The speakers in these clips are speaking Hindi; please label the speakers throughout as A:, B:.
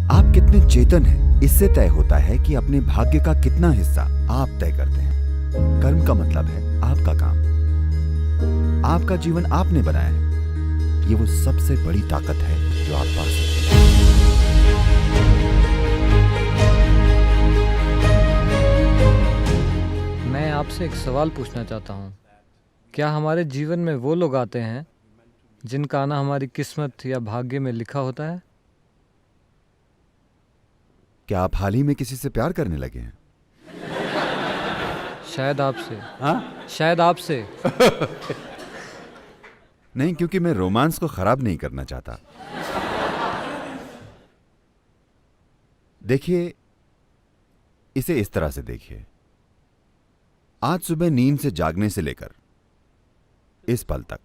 A: आप कितने चेतन हैं, इससे तय होता है कि अपने भाग्य का कितना हिस्सा आप तय करते हैं। कर्म का मतलब है आपका काम, आपका जीवन आपने बनाया है। ये वो सबसे बड़ी ताकत है जो आप पा सकते हैं।
B: मैं आपसे एक सवाल पूछना चाहता हूँ। क्या हमारे जीवन में वो लोग आते हैं जिनका आना हमारी किस्मत या भाग्य में लिखा होता है?
A: क्या आप हाल ही में किसी से प्यार करने लगे हैं?
B: शायद आपसे।
C: हाँ?
B: शायद आपसे।
A: नहीं, क्योंकि मैं रोमांस को खराब नहीं करना चाहता। देखिए, इसे इस तरह से देखिए। आज सुबह नींद से जागने से लेकर इस पल तक,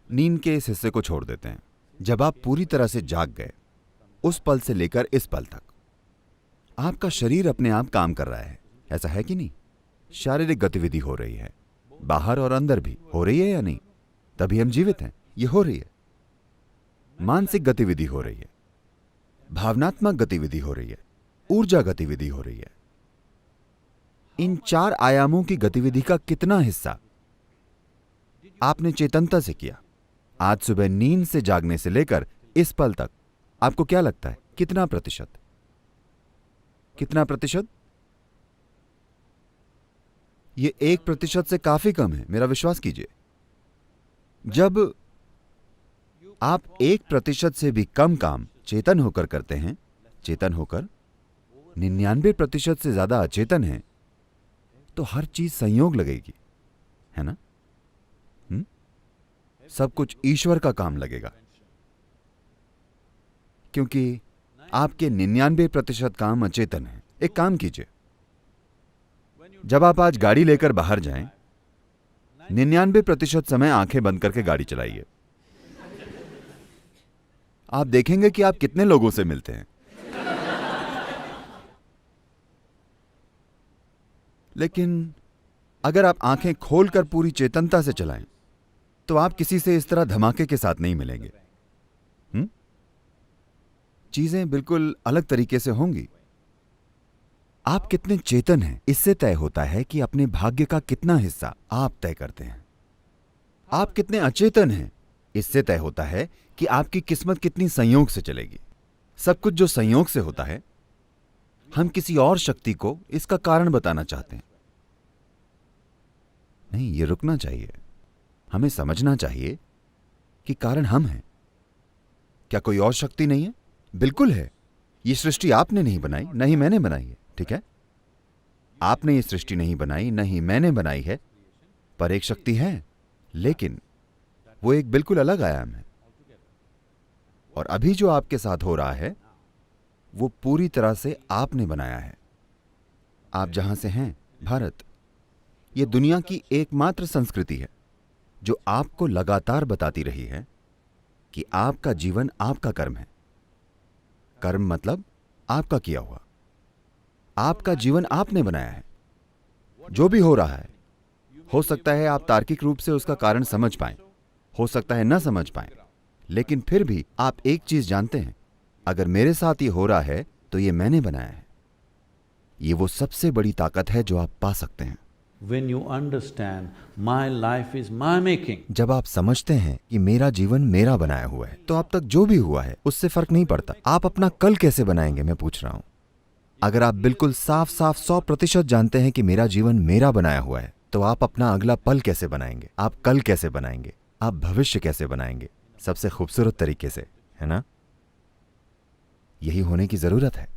A: नींद के इस हिस्से को छोड़ देते हैं। जब आप पूरी तरह से जाग गए, उस पल से लेकर इस पल तक आपका शरीर अपने आप काम कर रहा है। ऐसा है कि नहीं? शारीरिक गतिविधि हो रही है, बाहर और अंदर भी हो रही है या नहीं? तभी हम जीवित हैं। ये हो रही है। मानसिक गतिविधि हो रही है, भावनात्मक गतिविधि हो रही है, ऊर्जा गतिविधि हो रही है। इन 4 आयामों की गतिविधि का कितना हिस्सा आपने चेतनता से किया? आज सुबह नींद से जागने से लेकर इस पल तक आपको क्या लगता है, कितना प्रतिशत? कितना प्रतिशत? ये 1% से काफी कम है, मेरा विश्वास कीजिए। जब आप 1% से भी कम काम चेतन होकर करते हैं, चेतन होकर 99% से ज्यादा अचेतन है, तो हर चीज संयोग लगेगी, है ना? सब कुछ ईश्वर का काम लगेगा, क्योंकि आपके 99% काम अचेतन है। एक काम कीजिए, जब आप आज गाड़ी लेकर बाहर जाएं, 99% समय आंखें बंद करके गाड़ी चलाइए। आप देखेंगे कि आप कितने लोगों से मिलते हैं। लेकिन अगर आप आंखें खोलकर पूरी चेतनता से चलाएं, तो आप किसी से इस तरह धमाके के साथ नहीं मिलेंगे। चीजें बिल्कुल अलग तरीके से होंगी। आप कितने चेतन हैं, इससे तय होता है कि अपने भाग्य का कितना हिस्सा आप तय करते हैं। आप कितने अचेतन हैं, इससे तय होता है कि आपकी किस्मत कितनी संयोग से चलेगी। सब कुछ जो संयोग से होता है, हम किसी और शक्ति को इसका कारण बताना चाहते हैं। नहीं, ये रुकना चाहिए। हमें समझना चाहिए कि कारण हम हैं। क्या कोई और शक्ति नहीं है? बिल्कुल है। ये सृष्टि आपने नहीं बनाई, न ही मैंने बनाई है, ठीक है? आपने ये सृष्टि नहीं बनाई, न ही मैंने बनाई है, पर एक शक्ति है, लेकिन वो एक बिल्कुल अलग आयाम है। और अभी जो आपके साथ हो रहा है, वो पूरी तरह से आपने बनाया है। आप जहां से हैं, भारत, ये दुनिया की एकमात्र संस्कृति है जो आपको लगातार बताती रही है कि आपका जीवन आपका कर्म है। कर्म मतलब आपका किया हुआ। आपका जीवन आपने बनाया है। जो भी हो रहा है, हो सकता है आप तार्किक रूप से उसका कारण समझ पाएं, हो सकता है न समझ पाएं, लेकिन फिर भी आप एक चीज जानते हैं, अगर मेरे साथ ये हो रहा है तो ये मैंने बनाया है। ये वो सबसे बड़ी ताकत है जो आप पा सकते हैं।
C: When you understand, my life is my making.
A: जब आप समझते हैं कि मेरा जीवन मेरा बनाया हुआ है, तो अब तक जो भी हुआ है उससे फर्क नहीं पड़ता। आप अपना कल कैसे बनाएंगे, मैं पूछ रहा हूं। अगर आप बिल्कुल साफ साफ 100% जानते हैं कि मेरा जीवन मेरा बनाया हुआ है, तो आप अपना अगला पल कैसे बनाएंगे, आप कल कैसे बनाएंगे, आप भविष्य कैसे बनाएंगे? सबसे खूबसूरत तरीके से, है ना? यही होने की जरूरत है।